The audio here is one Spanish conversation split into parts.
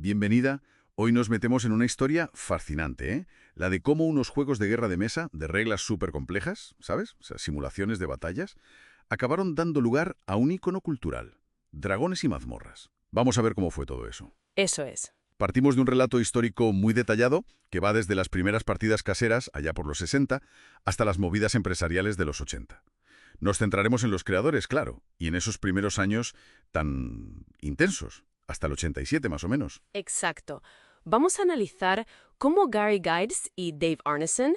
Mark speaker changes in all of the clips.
Speaker 1: bienvenida. Hoy nos metemos en una historia fascinante, ¿eh? La de cómo unos juegos de guerra de mesa, de reglas súper complejas, ¿sabes? O sea, simulaciones de batallas, acabaron dando lugar a un icono cultural. Dragones y mazmorras. Vamos a ver cómo fue todo eso.
Speaker 2: Eso es.
Speaker 1: Partimos de un relato histórico muy detallado, que va desde las primeras partidas caseras, allá por los 60, hasta las movidas empresariales de los 80. Nos centraremos en los creadores, claro, y en esos primeros años tan intensos, hasta el 87 más o menos.
Speaker 2: Exacto. Vamos a analizar cómo Gary Gygax y Dave Arneson,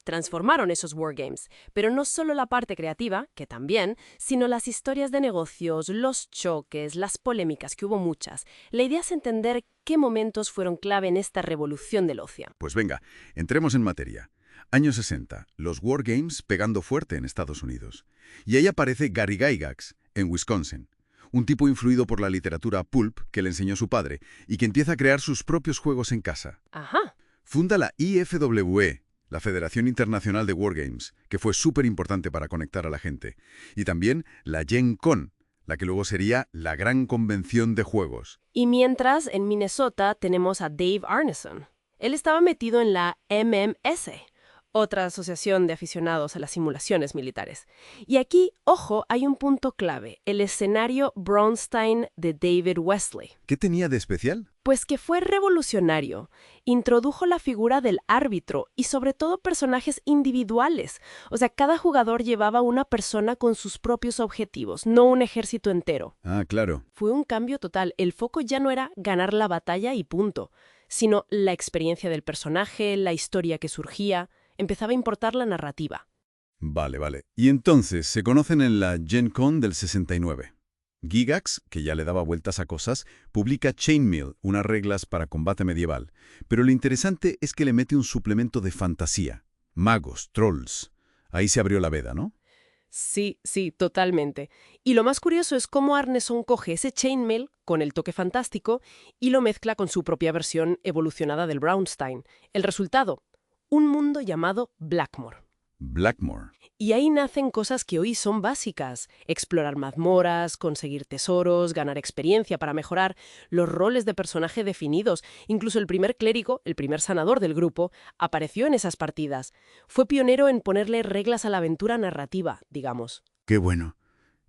Speaker 2: transformaron esos wargames, pero no solo la parte creativa, que también, sino las historias de negocios, los choques, las polémicas, que hubo muchas. La idea es entender qué momentos fueron clave en esta revolución del ocio.
Speaker 1: Pues venga, entremos en materia. Años 60, los wargames pegando fuerte en Estados Unidos. Y ahí aparece Gary Gygax, en Wisconsin. Un tipo influido por la literatura pulp que le enseñó su padre y que empieza a crear sus propios juegos en casa.
Speaker 2: Ajá.
Speaker 1: Funda la IFWE, la Federación Internacional de Wargames, que fue súper importante para conectar a la gente. Y también la Gen Con, la que luego sería la gran convención de juegos.
Speaker 2: Y mientras, en Minnesota tenemos a Dave Arneson. Él estaba metido en la MMS, otra asociación de aficionados a las simulaciones militares. Y aquí, ojo, hay un punto clave, el escenario Braunstein de David Wesley.
Speaker 1: ¿Qué tenía de especial?
Speaker 2: Pues que fue revolucionario. Introdujo la figura del árbitro y sobre todo personajes individuales. O sea, cada jugador llevaba una persona con sus propios objetivos, no un ejército entero.
Speaker 1: Ah, claro.
Speaker 2: Fue un cambio total. El foco ya no era ganar la batalla y punto, sino la experiencia del personaje, la historia que surgía. Empezaba a importar la narrativa.
Speaker 1: Vale. Y entonces se conocen en la Gen Con del 69. Gygax, que ya le daba vueltas a cosas, publica Chainmail, unas reglas para combate medieval. Pero lo interesante es que le mete un suplemento de fantasía. Magos, trolls. Ahí se abrió la veda, ¿no?
Speaker 2: Sí, totalmente. Y lo más curioso es cómo Arneson coge ese chainmail con el toque fantástico y lo mezcla con su propia versión evolucionada del Braunstein. El resultado, un mundo llamado Blackmoor.
Speaker 1: Blackmoor.
Speaker 2: Y ahí nacen cosas que hoy son básicas. Explorar mazmorras, conseguir tesoros, ganar experiencia para mejorar, los roles de personaje definidos. Incluso el primer clérigo, el primer sanador del grupo, apareció en esas partidas. Fue pionero en ponerle reglas a la aventura narrativa, digamos.
Speaker 1: Qué bueno.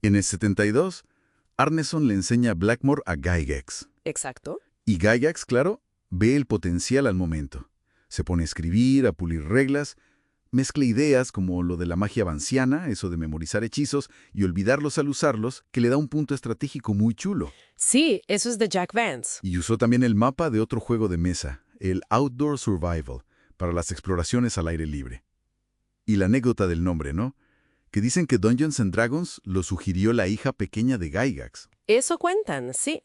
Speaker 1: En el 72, Arneson le enseña Blackmoor a Gygax.
Speaker 2: Exacto.
Speaker 1: Y Gygax, claro, ve el potencial al momento. Se pone a escribir, a pulir reglas, mezcla ideas como lo de la magia vanciana, eso de memorizar hechizos y olvidarlos al usarlos, que le da un punto estratégico muy chulo.
Speaker 2: Sí, eso es de Jack Vance.
Speaker 1: Y usó también el mapa de otro juego de mesa, el Outdoor Survival, para las exploraciones al aire libre. Y la anécdota del nombre, ¿no? Que dicen que Dungeons and Dragons lo sugirió la hija pequeña de Gygax.
Speaker 2: Eso cuentan, sí.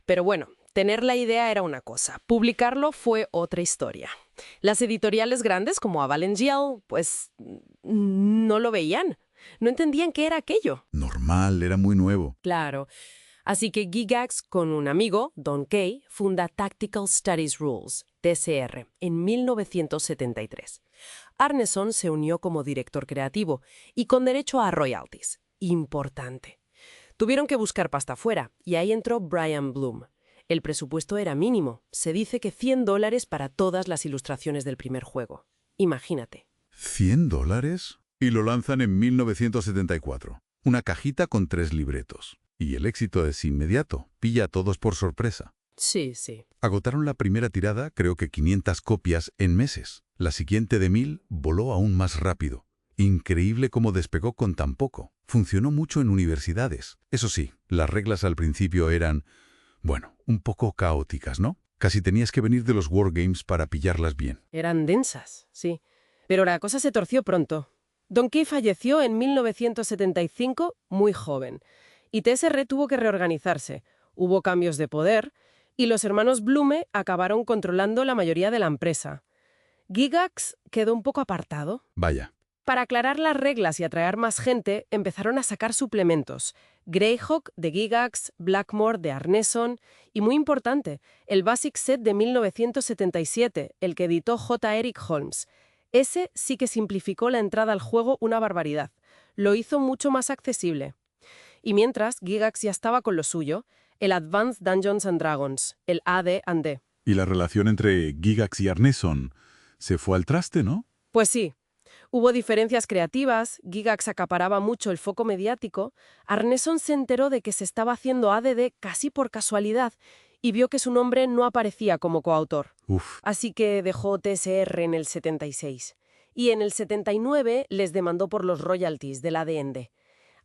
Speaker 2: Pero bueno, tener la idea era una cosa, publicarlo fue otra historia. Las editoriales grandes como Avalon Hill, pues no lo veían. No entendían qué era aquello.
Speaker 1: Normal, era muy nuevo.
Speaker 2: Claro. Así que Gygax, con un amigo, Don Kay, funda Tactical Studies Rules, TSR, en 1973. Arneson se unió como director creativo y con derecho a royalties. Importante. Tuvieron que buscar pasta fuera y ahí entró Brian Bloom. El presupuesto era mínimo. Se dice que $100 para todas las ilustraciones del primer juego. Imagínate.
Speaker 1: ¿$100? Y lo lanzan en 1974. Una cajita con 3 libretos. Y el éxito es inmediato. Pilla a todos por sorpresa.
Speaker 2: Sí.
Speaker 1: Agotaron la primera tirada, creo que 500 copias, en meses. La siguiente de 1000 voló aún más rápido. Increíble cómo despegó con tan poco. Funcionó mucho en universidades. Eso sí, las reglas al principio eran, un poco caóticas, ¿no? Casi tenías que venir de los wargames para pillarlas bien.
Speaker 2: Eran densas, sí. Pero la cosa se torció pronto. Don Kay falleció en 1975, muy joven. Y TSR tuvo que reorganizarse. Hubo cambios de poder y los hermanos Blume acabaron controlando la mayoría de la empresa. Gygax quedó un poco apartado.
Speaker 1: Vaya.
Speaker 2: Para aclarar las reglas y atraer más gente, empezaron a sacar suplementos. Greyhawk de Gygax, Blackmoor de Arneson y, muy importante, el Basic Set de 1977, el que editó J. Eric Holmes. Ese sí que simplificó la entrada al juego una barbaridad. Lo hizo mucho más accesible. Y mientras Gygax ya estaba con lo suyo, el Advanced Dungeons and Dragons, el AD&D.
Speaker 3: Y la relación entre Gygax y Arneson se fue al traste, ¿no?
Speaker 2: Pues sí. Hubo diferencias creativas, Gygax acaparaba mucho el foco mediático, Arneson se enteró de que se estaba haciendo AD&D casi por casualidad y vio que su nombre no aparecía como coautor.
Speaker 3: Uf,
Speaker 2: Así que dejó TSR en el 76. Y en el 79 les demandó por los royalties del AD&D.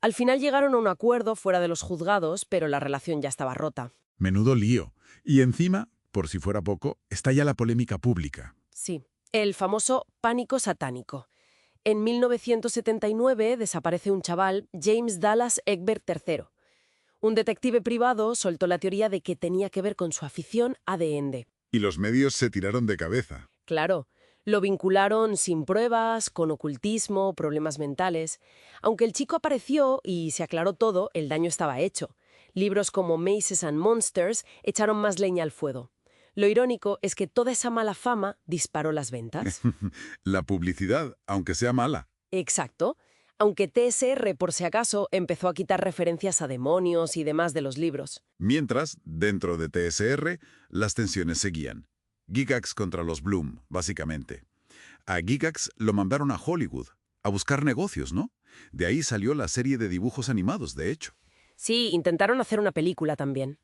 Speaker 2: Al final llegaron a un acuerdo fuera de los juzgados, pero la relación ya estaba rota.
Speaker 3: menudo lío. Y encima, por si fuera poco, está ya la polémica pública.
Speaker 2: Sí, el famoso pánico satánico. En 1979 desaparece un chaval, James Dallas Egbert III. Un detective privado soltó la teoría de que tenía que ver con su afición a D&D.
Speaker 3: Y los medios se tiraron de cabeza.
Speaker 2: Claro, lo vincularon sin pruebas, con ocultismo, problemas mentales. Aunque el chico apareció y se aclaró todo, el daño estaba hecho. Libros como Maces and Monsters echaron más leña al fuego. Lo irónico es que toda esa mala fama disparó las ventas.
Speaker 3: La publicidad, aunque sea mala.
Speaker 2: Exacto. Aunque TSR, por si acaso, empezó a quitar referencias a demonios y demás de los libros.
Speaker 3: Mientras, dentro de TSR, las tensiones seguían. Gygax contra los Bloom, básicamente. A Gygax lo mandaron a Hollywood, a buscar negocios, ¿no? De ahí salió la serie de dibujos animados, de hecho.
Speaker 2: Sí, intentaron hacer una película también.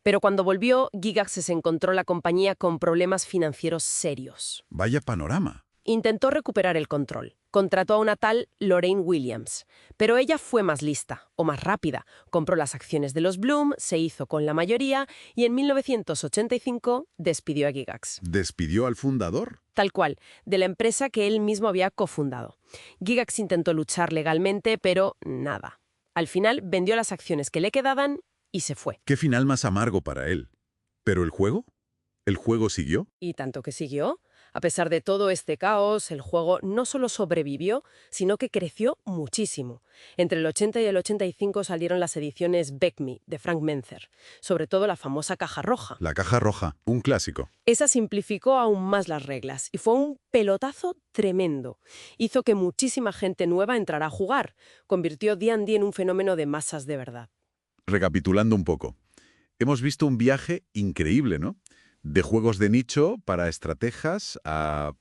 Speaker 2: Pero cuando volvió, Gygax se encontró la compañía con problemas financieros serios.
Speaker 3: Vaya panorama.
Speaker 2: Intentó recuperar el control. Contrató a una tal Lorraine Williams. Pero ella fue más lista, o más rápida. Compró las acciones de los Bloom, se hizo con la mayoría y en 1985 despidió a Gygax.
Speaker 3: ¿Despidió al fundador?
Speaker 2: Tal cual, de la empresa que él mismo había cofundado. Gygax intentó luchar legalmente, pero nada. Al final vendió las acciones que le quedaban y se fue.
Speaker 3: Qué final más amargo para él. ¿Pero el juego? ¿El juego siguió?
Speaker 2: Y tanto que siguió. A pesar de todo este caos, el juego no solo sobrevivió, sino que creció muchísimo. Entre el 80 y el 85 salieron las ediciones Beckme, de Frank Mentzer, sobre todo la famosa caja roja.
Speaker 3: La caja roja, un clásico.
Speaker 2: Esa simplificó aún más las reglas y fue un pelotazo tremendo. Hizo que muchísima gente nueva entrara a jugar. Convirtió D&D en un fenómeno de masas de verdad.
Speaker 3: Recapitulando un poco. Hemos visto un viaje increíble, ¿no? De juegos de nicho para estrategas a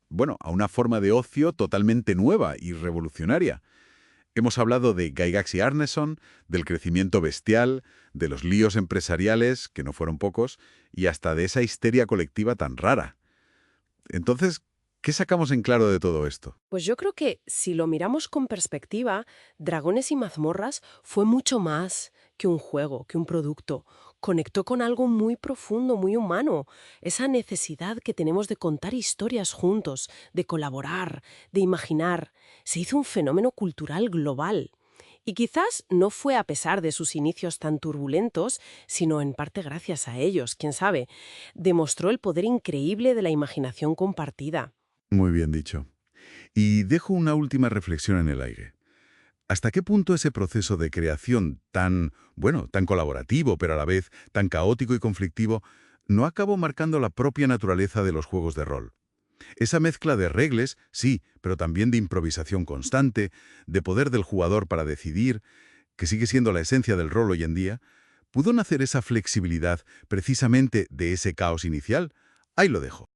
Speaker 3: una forma de ocio totalmente nueva y revolucionaria. Hemos hablado de Gygax y Arneson, del crecimiento bestial, de los líos empresariales, que no fueron pocos, y hasta de esa histeria colectiva tan rara. Entonces, ¿qué sacamos en claro de todo esto?
Speaker 2: Pues yo creo que, si lo miramos con perspectiva, Dragones y Mazmorras fue mucho más que un juego, que un producto. Conectó con algo muy profundo, muy humano. Esa necesidad que tenemos de contar historias juntos, de colaborar, de imaginar. Se hizo un fenómeno cultural global. Y quizás no fue a pesar de sus inicios tan turbulentos, sino en parte gracias a ellos, quién sabe. Demostró el poder increíble de la imaginación compartida.
Speaker 3: Muy bien dicho. Y dejo una última reflexión en el aire. ¿Hasta qué punto ese proceso de creación tan colaborativo, pero a la vez tan caótico y conflictivo, no acabó marcando la propia naturaleza de los juegos de rol? Esa mezcla de reglas, sí, pero también de improvisación constante, de poder del jugador para decidir, que sigue siendo la esencia del rol hoy en día, ¿pudo nacer esa flexibilidad precisamente de ese caos inicial? Ahí lo dejo.